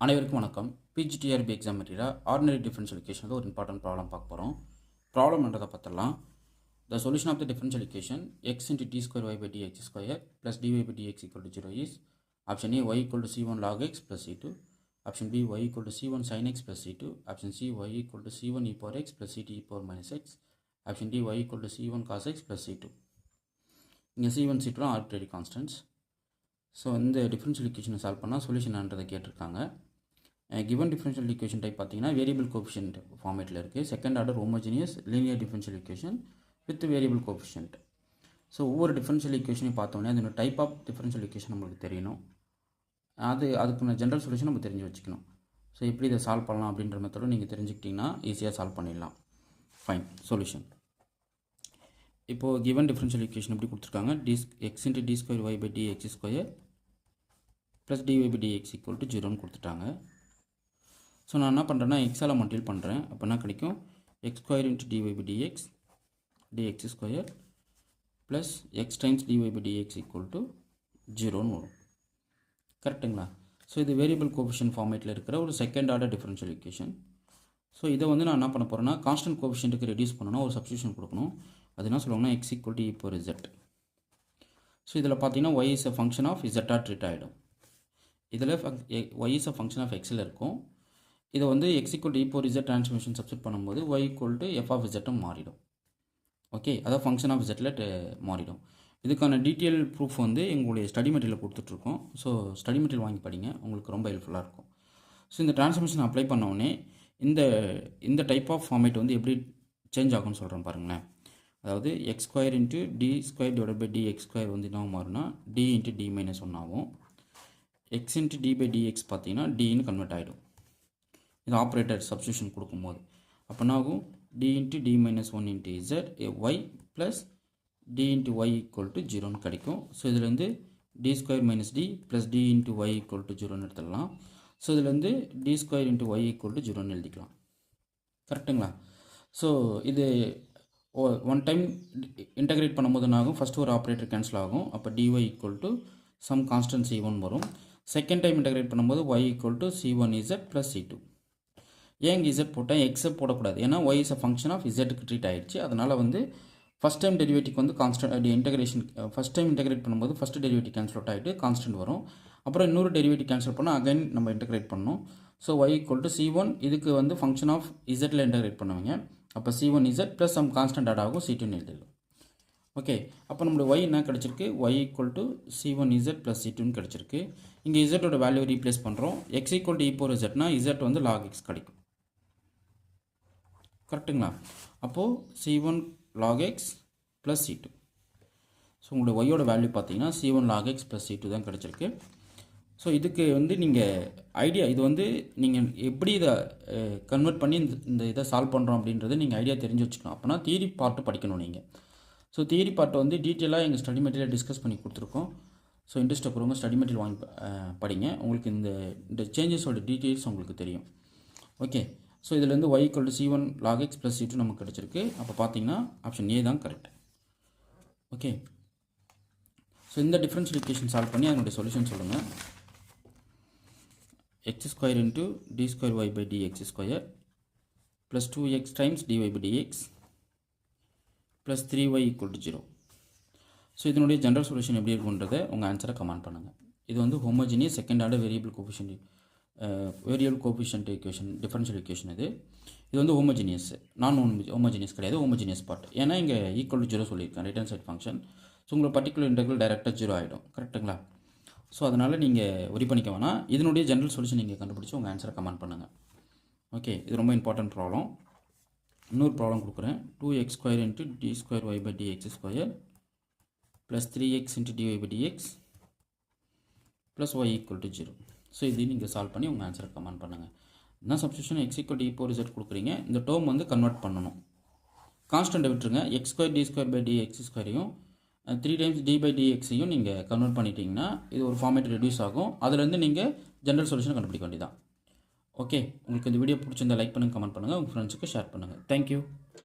அனைவருக்கும் வணக்கம். PGTRB exam material ordinary differential ஈக்குவேஷனில் ஒரு இம்பார்ட்டன்ட் ப்ராப்ளம் பார்க்க போகிறோம். ப்ராப்ளம்ன்றதை பார்த்துடலாம். The solution of the differential equation x into d square y by d x square plus dy by dx equal to 0 is option A y equal to c1 log x plus c2, option B y equal to c1 sin x plus c2, option C y equal to c1 e power x plus c2 e power minus x, option D y equal to c1 cos x plus c2. இங்கே c1 c2 arbitrary constants. So இந்த differential ஈக்குவேஷனை solve பண்ணால் சொல்யூஷன்ன்றதை கேட்டிருக்காங்க. Given differential equation type பார்த்தீங்கன்னா variable coefficient ஃபார்மேட்டில் இருக்குது. Second order homogeneous linear differential equation with variable coefficient. So ஒவ்வொரு டிஃபரன்ஷியல் ஈக்குவேஷனையும் பார்த்தோன்னே அதோட டைப் ஆஃப் டிஃபரன்ஷியல் ஈக்குவேஷன் நம்மளுக்கு தெரியணும். அதுக்கான ஜென்ரல் சொல்யூஷன் நம்ம தெரிஞ்சு வச்சுக்கணும். ஸோ எப்படி இதை சால்வ் பண்ணலாம் அப்படின்ற மெத்தடை நீங்கள் தெரிஞ்சுக்கிட்டிங்கன்னா ஈஸியாக சால்வ் பண்ணிடலாம். ஃபைன். சொல்யூஷன் இப்போது கிவன் டிஃபரன்ஷியல் ஈக்குவேஷன் எப்படி கொடுத்துருக்காங்க, x into d square y by d x square plus dy by dx equal to 0ன்னு கொடுத்துட்டாங்க. ஸோ நான் என்ன பண்ணுறேன்னா எக்ஸால் மல்டிபிள் பண்ணுறேன். அப்போ என்ன கிடைக்கும், x square into dy by dx dx square plus x times dy by dx equal to 0ன்னு வரும். கரெக்டுங்களா? ஸோ இது வேரியபிள் கோஎஃபிஷியன்ட் ஃபார்மேட்டில் இருக்கிற ஒரு second order differential equation. So இதை வந்து நான் என்ன பண்ண போகிறேன்னா கான்ஸ்டன்ட் கோஎஃபிஷியன்ட்டுக்கு ரெடியூஸ் பண்ணணும், ஒரு சப்ஸ்டியூஷன் கொடுக்கணும். அது என்ன சொல்லுவாங்கன்னா x equal to e power z. So இதில் பார்த்தீங்கன்னா y is a function of இசட்டாக ட்ரீட் ஆகிடும். இதில் y is a function of எக்ஸில் இருக்கும். இதை வந்து x equal to e power z transformation substitute பண்ணும்போது y equal to f of இசட்டும் மாறிடும். ஓகே, அதாவது ஃபங்க்ஷன் ஆஃப் இசட்டில் மாறிடும். இதுக்கான டீட்டெயில் ப்ரூஃப் வந்து எங்களுடைய ஸ்டடி மெட்டீரியல் கொடுத்துட்ருக்கோம். ஸோ ஸ்டடி மெட்டீரியல் வாங்கி படிங்க, உங்களுக்கு ரொம்ப ஹெல்ப்ஃபுல்லாக இருக்கும். ஸோ இந்த ட்ரான்ஸ்ஃபர்மேஷன் அப்ளை பண்ணோடனே இந்த டைப் ஆஃப் ஃபார்மேட் வந்து எப்படி சேஞ்ச் ஆகும்னு சொல்கிறேன் பாருங்களேன். அதாவது x square into d square divide by d x square வந்து என்ன மாறும்னா டி இன்ட்டு டி மைனஸ் 1 ஆகும். X into d by dx பார்த்தீங்கன்னா டின்னு கன்வெர்ட் ஆகிடும். இது ஆப்ரேட்டர் சப்ஸ்டியூஷன் கொடுக்கும்போது அப்போ என்ன ஆகும், D into D minus 1 into z y plus D into y equal to 0ன்னு கிடைக்கும். ஸோ இதுலேருந்து D square minus D plus D into y equal to 0ன்னு எடுத்துடலாம். ஸோ இதுலேருந்து D square into y equal to 0ன்னு எழுதிக்கலாம். கரெக்டுங்களா? So இது ஒன் டைம் இன்டகிரேட் பண்ணும்போது என்ன ஆகும், ஃபஸ்ட்டு ஒரு ஆப்ரேட்டர் கேன்சல் ஆகும். அப்போ dy equal to some constant c1 வரும். செகண்ட் டைம் இன்டகிரேட் பண்ணும்போது y equal to c1 z plus c2. ஏன் இசட் போட்டேன், எக்ஸை போடக்கூடாது, ஏன்னா y is a function of இசட்டுக்கு ட்ரீட் ஆகிடுச்சு. அதனால் வந்து ஃபஸ்ட் டைம் டெரிவேட்டிவ் வந்து constant integration first time integrate பண்ணும்போது ஃபஸ்ட்டு டெரிவேட்டிவ் கேன்சல் அவுட் ஆகிட்டு கான்ஸ்டன்ட் வரும். அப்புறம் இன்னொரு டெரிவேட்டிவ் கேன்சல் பண்ணால் அகைன் நம்ம இன்டகிரேட் பண்ணணும். So y equal to c1 இதுக்கு வந்து ஃபங்க்ஷன் ஆஃப் இசட்டில் இன்டகிரேட் பண்ணுவீங்க. அப்போ c1 z plus some constant add ஆகும், c2ன்னு எழுதிடும். ஓகே, அப்போ நம்மளுடைய ஒய் என்ன கிடச்சிருக்கு, y equal to c1 z plus c2ன்னு கிடச்சிருக்கு. இங்கே இசட்டோட வேல்யூ ரீப்ளேஸ் பண்ணுறோம். X equal to e power இசட்னா இசட் வந்து லாக் எக்ஸ் கிடைக்கும். கரெக்டுங்களா? அப்போது c1 log x plus c2. So உங்களுடைய ஒய்யோட வேல்யூ பார்த்தீங்கன்னா c1 log x plus c2 தான் கிடச்சிருக்கு. ஸோ இதுக்கு வந்து நீங்கள் ஐடியா இது வந்து நீங்கள் எப்படி இதை கன்வெர்ட் பண்ணி இந்த இதை சால்வ் பண்ணுறோம் அப்படின்றது நீங்கள் ஐடியா தெரிஞ்சு வச்சுக்கணும். அப்போனா தியரி பார்ட்டு படிக்கணும் நீங்கள். ஸோ தியரி பார்ட்டை வந்து டீட்டெயிலாக எங்கள் ஸ்டடி மெட்டீரியல் டிஸ்கஸ் பண்ணி கொடுத்துருக்கோம். ஸோ இன்ட்ரெஸ்ட் இருக்கிறவங்க ஸ்டடி மெட்டீரியல் வாங்கி படிங்க, உங்களுக்கு இந்த சேஞ்சஸோட டீட்டெயில்ஸ் உங்களுக்கு தெரியும். ஓகே, ஸோ இதுலேருந்து y equal to c1 log x plus c2 நமக்கு கிடச்சிருக்கு. அப்போ பார்த்தீங்கன்னா ஆப்ஷன் ஏ தான் கரெக்ட். ஓகே, ஸோ இந்த டிஃபரன்ஷியல் ஈக்குவேஷன் சால்வ் பண்ணி அதனுடைய சொல்யூஷன் சொல்லுங்கள். X square into d square y by dx square plus 2x times dy by dx plus 3y equal to 0. So இதனுடைய ஜென்ரல் சொல்யூஷன் எப்படி இருக்குன்றதை உங்கள் ஆன்சரை கமெண்ட் பண்ணுங்கள். இது வந்து homogeneous second order variable coefficient equation differential equation. இது வந்து ஹோமோஜினியஸ், நான் ஹோமோஜினியஸ் கிடையாது, ஹோமோஜினியஸ் பார்ட். ஏன்னா இங்கே ஈக்குவல் டு 0 சொல்லியிருக்கேன், right hand side function. So உங்களுக்கு பர்டிகுலர் இன்டெக்ரல் டைரெக்டாக 0 ஆகிடும். கரெக்டுங்களா? ஸோ அதனால் நீங்கள் ஒரி பண்ணிக்க வேணாம். இதனுடைய ஜென்ரல் சொல்யூஷன் நீங்கள் கண்டுபிடிச்சி உங்கள் ஆன்சரை கமெண்ட் பண்ணுங்கள். ஓகே, இது ரொம்ப இம்பார்ட்டன்ட் ப்ராப்ளம். இன்னொரு ப்ராப்ளம் கொடுக்குறேன். 2x square into d square y by dx square plus 3x into dy by dx plus y equal to 0. So இது நீங்கள் சால்வ் பண்ணி உங்கள் ஆன்சரை கமெண்ட் பண்ணுங்கள். என்ன substitution x equal d power z கொடுக்குறீங்க, இந்த டேர்ம் வந்து கன்வெர்ட் பண்ணணும். கான்ஸ்டன்ட்டை விட்டுருங்க. X square d square by dx ஸ்கொயரையும் 3 டைம்ஸ் டி பை டிஎக்ஸையும் நீங்கள் கன்வெர்ட் பண்ணிட்டீங்கன்னா இது ஒரு ஃபார்மேட் ரெடியூஸ் ஆகும். அதுலேருந்து நீங்கள் ஜென்ரல் சொல்யூஷன் கண்டுபிடிக்க வேண்டியதான். ஓகே, உங்களுக்கு இந்த வீடியோ பிடிச்சிருந்தா லைக் பண்ணுங்கள், கமெண்ட் பண்ணுங்கள், உங்கள் ஃப்ரெண்ட்ஸுக்கு ஷேர் பண்ணுங்கள். தேங்க்யூ.